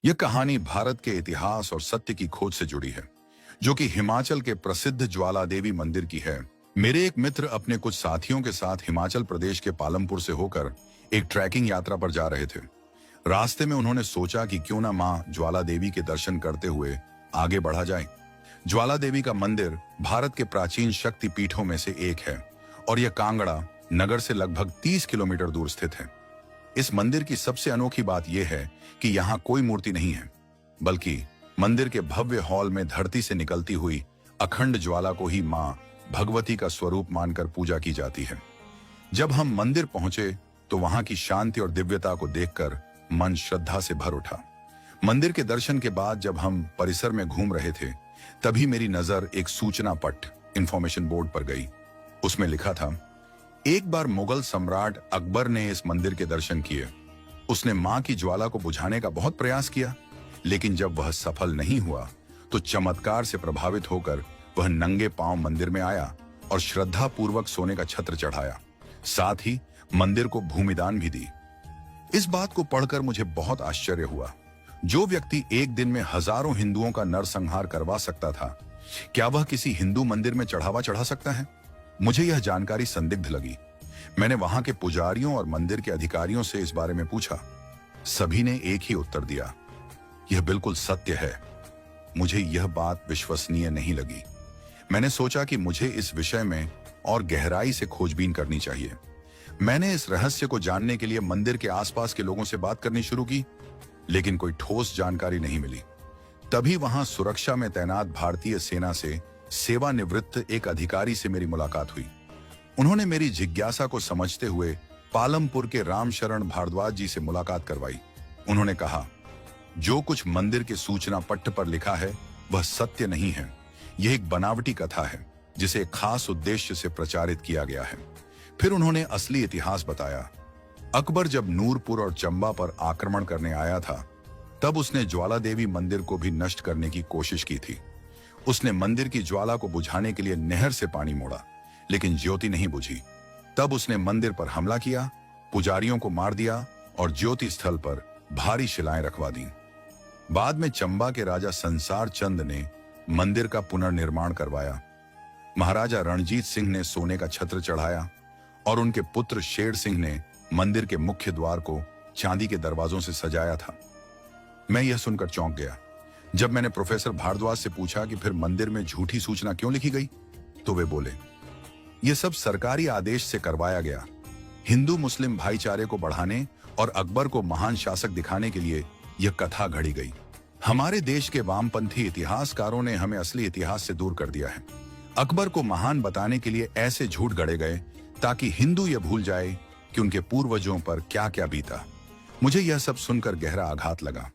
यह कहानी भारत के इतिहास और सत्य की खोज से जुड़ी है, जो कि हिमाचल के प्रसिद्ध ज्वाला देवी मंदिर की है। मेरे एक मित्र अपने कुछ साथियों के साथ हिमाचल प्रदेश के पालमपुर से होकर एक ट्रैकिंग यात्रा पर जा रहे थे। रास्ते में उन्होंने सोचा कि क्यों ना मां ज्वाला देवी के दर्शन करते हुए आगे बढ़ा जाए। ज्वाला देवी का मंदिर भारत के प्राचीन शक्ति पीठों में से एक है और यह कांगड़ा नगर से लगभग 30 किलोमीटर दूर स्थित है। इस मंदिर की सबसे अनोखी बात यह है कि यहाँ कोई मूर्ति नहीं है, बल्कि मंदिर के भव्य हॉल में धरती से निकलती हुई अखंड ज्वाला को ही मां भगवती का स्वरूप मानकर पूजा की जाती है। जब हम मंदिर पहुंचे तो वहां की शांति और दिव्यता को देखकर मन श्रद्धा से भर उठा। मंदिर के दर्शन के बाद जब हम परिसर में घूम रहे थे, तभी मेरी नजर एक सूचना पट इंफॉर्मेशन बोर्ड पर गई। उसमें लिखा था, एक बार मुगल सम्राट अकबर ने इस मंदिर के दर्शन किए। उसने मां की ज्वाला को बुझाने का बहुत प्रयास किया, लेकिन जब वह सफल नहीं हुआ तो चमत्कार से प्रभावित होकर वह नंगे पांव मंदिर में आया और श्रद्धा पूर्वक सोने का छत्र चढ़ाया। साथ ही मंदिर को भूमिदान भी दी। इस बात को पढ़कर मुझे बहुत आश्चर्य हुआ। जो व्यक्ति एक दिन में हजारों हिंदुओं का नरसंहार करवा सकता था, क्या वह किसी हिंदू मंदिर में चढ़ावा चढ़ा सकता है? मुझे यह जानकारी संदिग्ध लगी। मैंने वहां के पुजारियों और मंदिर के अधिकारियों से इस बारे में पूछा। सभी ने एक ही उत्तर दिया, यह बिल्कुल सत्य है। मुझे यह बात विश्वसनीय नहीं लगी। मैंने सोचा कि मुझे इस विषय में और गहराई से खोजबीन करनी चाहिए। मैंने इस रहस्य को जानने के लिए मंदिर के आसपास के लोगों से बात करनी शुरू की, लेकिन कोई ठोस जानकारी नहीं मिली। तभी वहां सुरक्षा में तैनात भारतीय सेना से सेवानिवृत्त एक अधिकारी से मेरी मुलाकात हुई। उन्होंने मेरी जिज्ञासा को समझते हुए पालमपुर के रामशरण भारद्वाज जी से मुलाकात करवाई। उन्होंने कहा, जो कुछ मंदिर के सूचना पट्ट पर लिखा है वह सत्य नहीं है। यह एक बनावटी कथा है जिसे एक खास उद्देश्य से प्रचारित किया गया है। फिर उन्होंने असली इतिहास बताया। अकबर जब नूरपुर और चंबा पर आक्रमण करने आया था, तब उसने ज्वाला देवी मंदिर को भी नष्ट करने की कोशिश की थी। उसने मंदिर की ज्वाला को बुझाने के लिए नहर से पानी मोड़ा, लेकिन ज्योति नहीं बुझी। तब उसने मंदिर पर हमला किया, पुजारियों को मार दिया और ज्योति स्थल पर भारी शिलाएं रखवा दी। बाद में चंबा के राजा संसार चंद ने मंदिर का पुनर्निर्माण करवाया। महाराजा रणजीत सिंह ने सोने का छत्र चढ़ाया और उनके पुत्र शेर सिंह ने मंदिर के मुख्य द्वार को चांदी के दरवाजों से सजाया था। मैं यह सुनकर चौंक गया। जब मैंने प्रोफेसर भारद्वाज से पूछा कि फिर मंदिर में झूठी सूचना क्यों लिखी गई, तो वे बोले, यह सब सरकारी आदेश से करवाया गया। हिंदू मुस्लिम भाईचारे को बढ़ाने और अकबर को महान शासक दिखाने के लिए यह कथा घड़ी गई। हमारे देश के वामपंथी इतिहासकारों ने हमें असली इतिहास से दूर कर दिया है। अकबर को महान बताने के लिए ऐसे झूठ गढ़े गए ताकि हिंदू यह भूल जाए कि उनके पूर्वजों पर क्या क्या बीता। मुझे यह सब सुनकर गहरा आघात लगा।